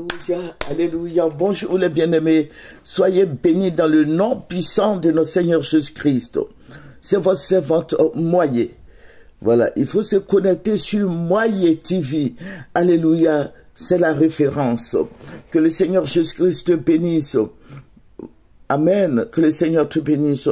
Alléluia, alléluia. Bonjour les bien-aimés. Soyez bénis dans le nom puissant de notre Seigneur Jésus-Christ. C'est votre servante Moyer. Voilà, il faut se connecter sur Moyer TV. Alléluia, c'est la référence. Que le Seigneur Jésus-Christ te bénisse. Amen, que le Seigneur te bénisse.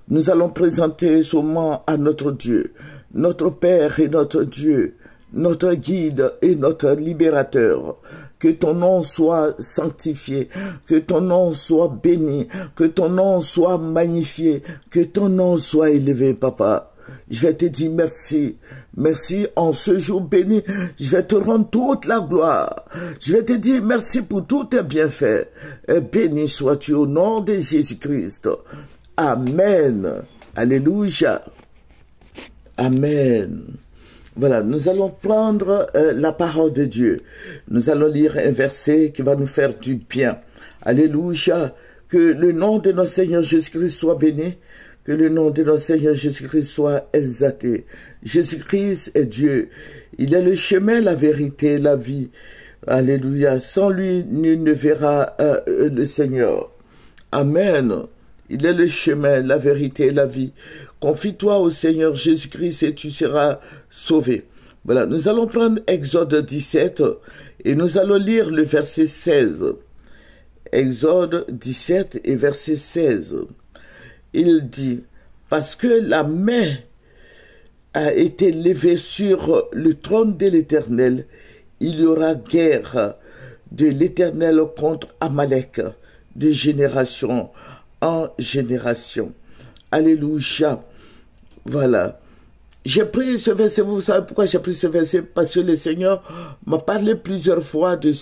Nous allons présenter ce moment à notre Dieu, notre Père et notre Dieu, notre guide et notre libérateur. Que ton nom soit sanctifié, que ton nom soit béni, que ton nom soit magnifié, que ton nom soit élevé, papa. Je vais te dire merci. Merci en ce jour béni. Je vais te rendre toute la gloire. Je vais te dire merci pour tous tes bienfaits. Et béni sois-tu au nom de Jésus-Christ. Amen. Alléluia. Amen. Voilà, nous allons prendre la parole de Dieu. Nous allons lire un verset qui va nous faire du bien. Alléluia. Que le nom de notre Seigneur Jésus-Christ soit béni. Que le nom de notre Seigneur Jésus-Christ soit exalté. Jésus-Christ est Dieu. Il est le chemin, la vérité, la vie. Alléluia. Sans lui, nul ne verra le Seigneur. Amen. Il est le chemin, la vérité, la vie. Confie-toi au Seigneur Jésus-Christ et tu seras sauvé. Voilà, nous allons prendre Exode 17 et nous allons lire le verset 16. Exode 17 et verset 16. Il dit, parce que la main a été levée sur le trône de l'Éternel, il y aura guerre de l'Éternel contre Amalek, de génération en génération. Alléluia. Voilà. J'ai pris ce verset, vous savez pourquoi j'ai pris ce verset? Parce que le Seigneur m'a parlé plusieurs fois de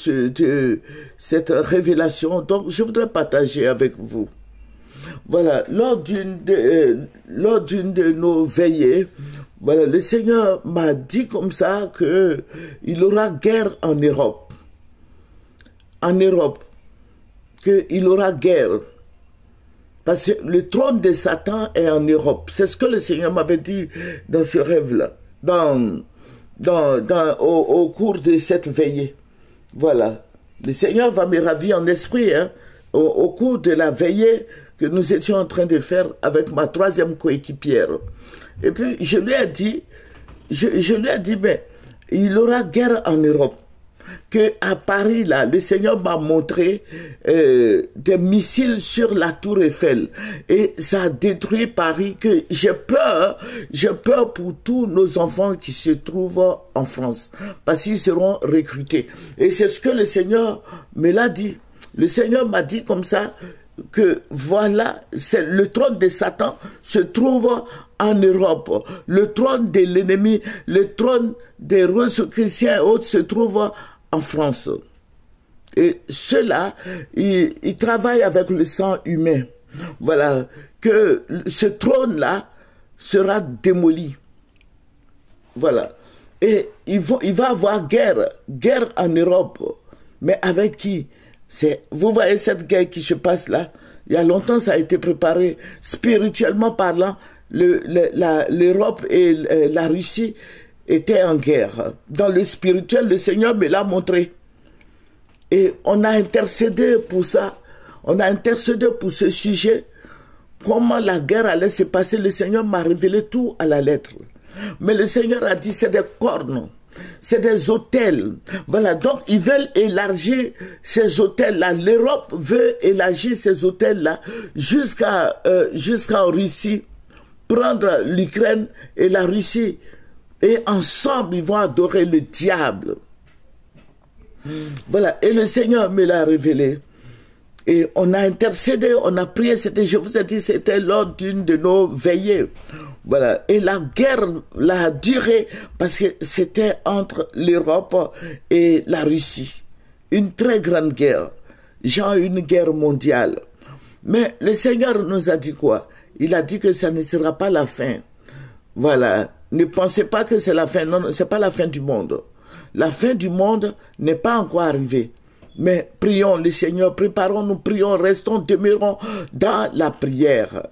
cette révélation, donc je voudrais partager avec vous. Voilà, lors d'une de nos veillées, voilà, le Seigneur m'a dit comme ça que il aura guerre en Europe. En Europe, qu'il aura guerre. Parce que le trône de Satan est en Europe. C'est ce que le Seigneur m'avait dit dans ce rêve-là, au cours de cette veillée. Voilà. Le Seigneur va me ravir en esprit, hein, au cours de la veillée que nous étions en train de faire avec ma troisième coéquipière. Et puis, je lui ai dit, mais il aura guerre en Europe. Qu'à Paris, là, le Seigneur m'a montré des missiles sur la tour Eiffel. Et ça a détruit Paris, que j'ai peur pour tous nos enfants qui se trouvent en France. Parce qu'ils seront recrutés. Et c'est ce que le Seigneur me l'a dit. Le Seigneur m'a dit comme ça, que voilà, c'est le trône de Satan se trouve en Europe. Le trône de l'ennemi, le trône des Russes chrétiens et autres se trouve en France. Et ceux-là, ils travaillent avec le sang humain. Voilà, que ce trône-là sera démoli. Voilà. Et il va avoir guerre en Europe. Mais avec qui? Vous voyez cette guerre qui se passe là? Il y a longtemps, ça a été préparé. Spirituellement parlant, l'Europe et la Russie étaient en guerre. Dans le spirituel, le Seigneur me l'a montré. Et on a intercédé pour ça. On a intercédé pour ce sujet. Comment la guerre allait se passer, le Seigneur m'a révélé tout à la lettre. Mais le Seigneur a dit, c'est des cornes. C'est des hôtels. Voilà, donc ils veulent élargir ces hôtels-là. L'Europe veut élargir ces hôtels-là jusqu'en Russie, prendre l'Ukraine et la Russie. Et ensemble, ils vont adorer le diable. Voilà, et le Seigneur me l'a révélé. Et on a intercédé, on a prié, je vous ai dit, c'était lors d'une de nos veillées. Voilà, et la guerre a duré parce que c'était entre l'Europe et la Russie. Une très grande guerre, genre une guerre mondiale. Mais le Seigneur nous a dit quoi? Il a dit que ça ne sera pas la fin. Voilà, ne pensez pas que c'est la fin, non, c'est pas la fin du monde. La fin du monde n'est pas encore arrivée. Mais prions le Seigneur, préparons-nous, prions, restons, demeurons dans la prière.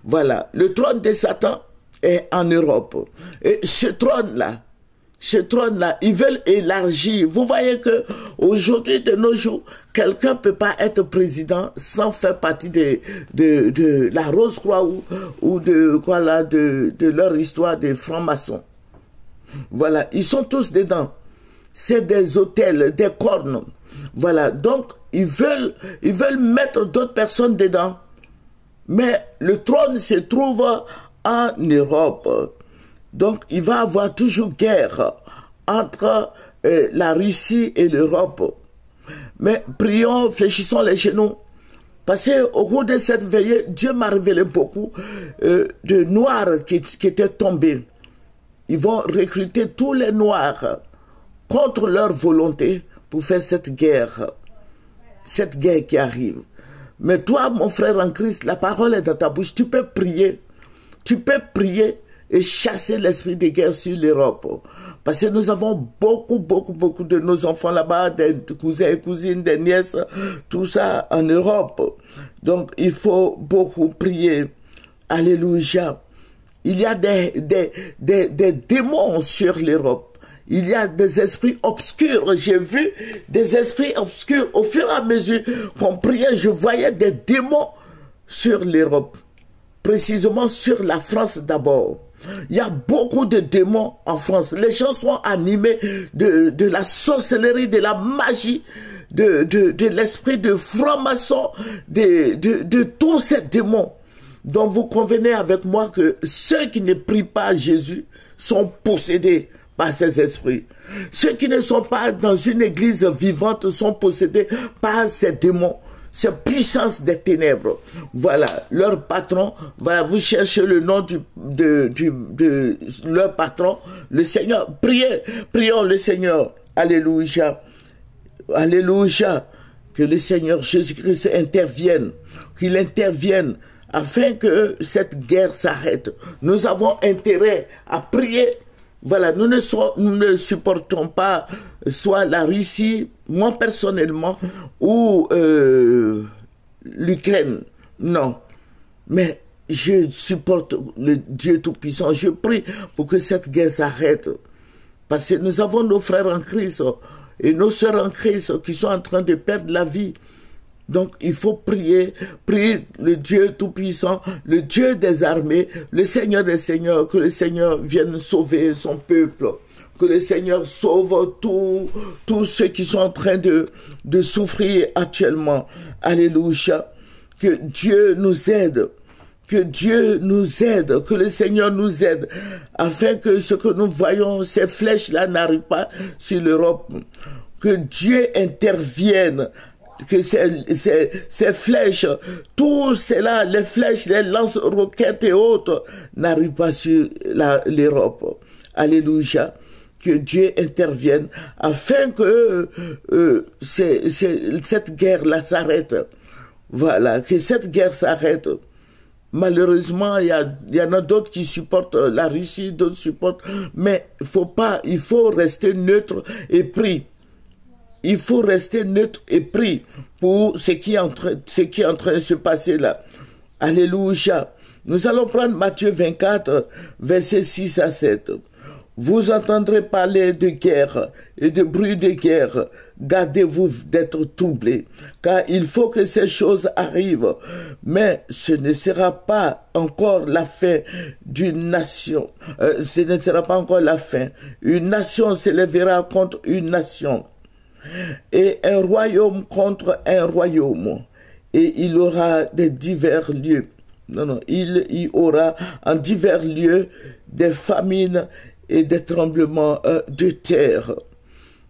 Voilà, le trône de Satan est en Europe. Et ce trône-là, ce trône-là, ils veulent élargir. Vous voyez que aujourd'hui, de nos jours, quelqu'un ne peut pas être président sans faire partie de la Rose-Croix ou de leur histoire des francs-maçons. Voilà, ils sont tous dedans. C'est des hôtels, des cornes. Voilà, donc ils veulent mettre d'autres personnes dedans. Mais le trône se trouve en Europe. Donc, il va y avoir toujours guerre entre la Russie et l'Europe. Mais prions, fléchissons les genoux. Parce qu'au cours de cette veillée, Dieu m'a révélé beaucoup de Noirs qui étaient tombés. Ils vont recruter tous les Noirs contre leur volonté pour faire cette guerre qui arrive. Mais toi, mon frère en Christ, la parole est dans ta bouche. Tu peux prier et chasser l'esprit de guerre sur l'Europe. Parce que nous avons beaucoup de nos enfants là-bas, des cousins et cousines, des nièces, tout ça en Europe. Donc, il faut beaucoup prier. Alléluia. Il y a des démons sur l'Europe. Il y a des esprits obscurs. J'ai vu des esprits obscurs. Au fur et à mesure qu'on priait, je voyais des démons sur l'Europe. Précisément sur la France d'abord. Il y a beaucoup de démons en France. Les gens sont animés de la sorcellerie, de la magie, de l'esprit de franc-maçon, de tous ces démons. Donc vous convenez avec moi que ceux qui ne prient pas Jésus sont possédés par ces esprits. Ceux qui ne sont pas dans une église vivante sont possédés par ces démons, ces puissances des ténèbres. Voilà, leur patron, voilà, vous cherchez le nom de leur patron, le Seigneur. Prions le Seigneur. Alléluia. Alléluia. Que le Seigneur Jésus-Christ intervienne, qu'il intervienne afin que cette guerre s'arrête. Nous avons intérêt à prier. Voilà, nous ne supportons pas soit la Russie, moi personnellement, ou l'Ukraine. Non. Mais je supporte le Dieu Tout-Puissant. Je prie pour que cette guerre s'arrête. Parce que nous avons nos frères en Christ et nos sœurs en Christ qui sont en train de perdre la vie. Donc, il faut prier le Dieu Tout-Puissant, le Dieu des armées, le Seigneur des Seigneurs, que le Seigneur vienne sauver son peuple, que le Seigneur sauve tous ceux qui sont en train de souffrir actuellement. Alléluia. Que Dieu nous aide. Que Dieu nous aide, que le Seigneur nous aide, afin que ce que nous voyons, ces flèches-là n'arrivent pas sur l'Europe. Que Dieu intervienne. Que ces flèches, tout cela, les flèches, les lance-roquettes et autres, n'arrivent pas sur l'Europe. Alléluia. Que Dieu intervienne afin que cette guerre-là s'arrête. Voilà, que cette guerre s'arrête. Malheureusement, il y en a d'autres qui supportent la Russie, d'autres supportent, mais il faut rester neutre et prier. Il faut rester neutre et prier pour ce qui est en train de se passer là. Alléluia. Nous allons prendre Matthieu 24, versets 6 à 7. Vous entendrez parler de guerre et de bruit de guerre. Gardez-vous d'être troublés, car il faut que ces choses arrivent. Mais ce ne sera pas encore la fin d'une nation. Ce ne sera pas encore la fin. Une nation s'élèvera contre une nation. Et un royaume contre un royaume. Et il aura des divers lieux. Il y aura en divers lieux des famines et des tremblements de terre.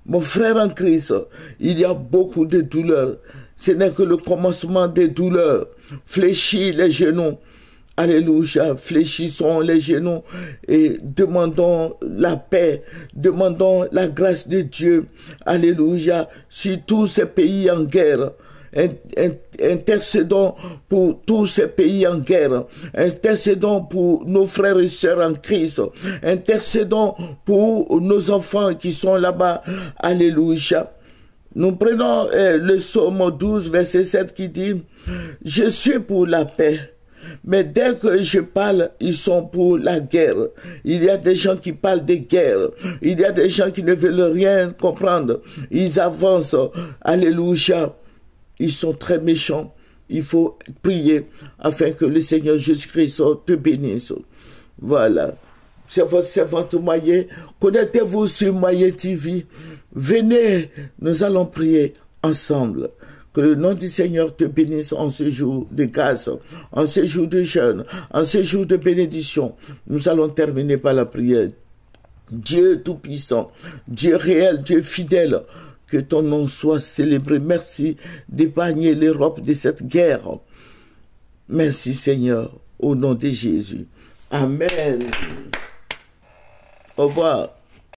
Mon frère en Christ, il y a beaucoup de douleurs. Ce n'est que le commencement des douleurs. Fléchis les genoux. Alléluia, fléchissons les genoux et demandons la paix, demandons la grâce de Dieu. Alléluia, sur tous ces pays en guerre. Intercédons pour tous ces pays en guerre. Intercédons pour nos frères et sœurs en Christ. Intercédons pour nos enfants qui sont là-bas. Alléluia. Nous prenons le psaume 12, verset 7 qui dit « Je suis pour la paix. Mais dès que je parle, ils sont pour la guerre. Il y a des gens qui parlent des guerres. Il y a des gens qui ne veulent rien comprendre. Ils avancent. Alléluia. Ils sont très méchants. Il faut prier afin que le Seigneur Jésus-Christ te bénisse. Voilà. C'est votre servante Moyen. Connectez-vous sur Moyen TV. Venez, nous allons prier ensemble. Que le nom du Seigneur te bénisse en ce jour de grâce, en ce jour de jeûne, en ce jour de bénédiction. Nous allons terminer par la prière. Dieu Tout-Puissant, Dieu réel, Dieu fidèle, que ton nom soit célébré. Merci d'épargner l'Europe de cette guerre. Merci Seigneur, au nom de Jésus. Amen. Au revoir.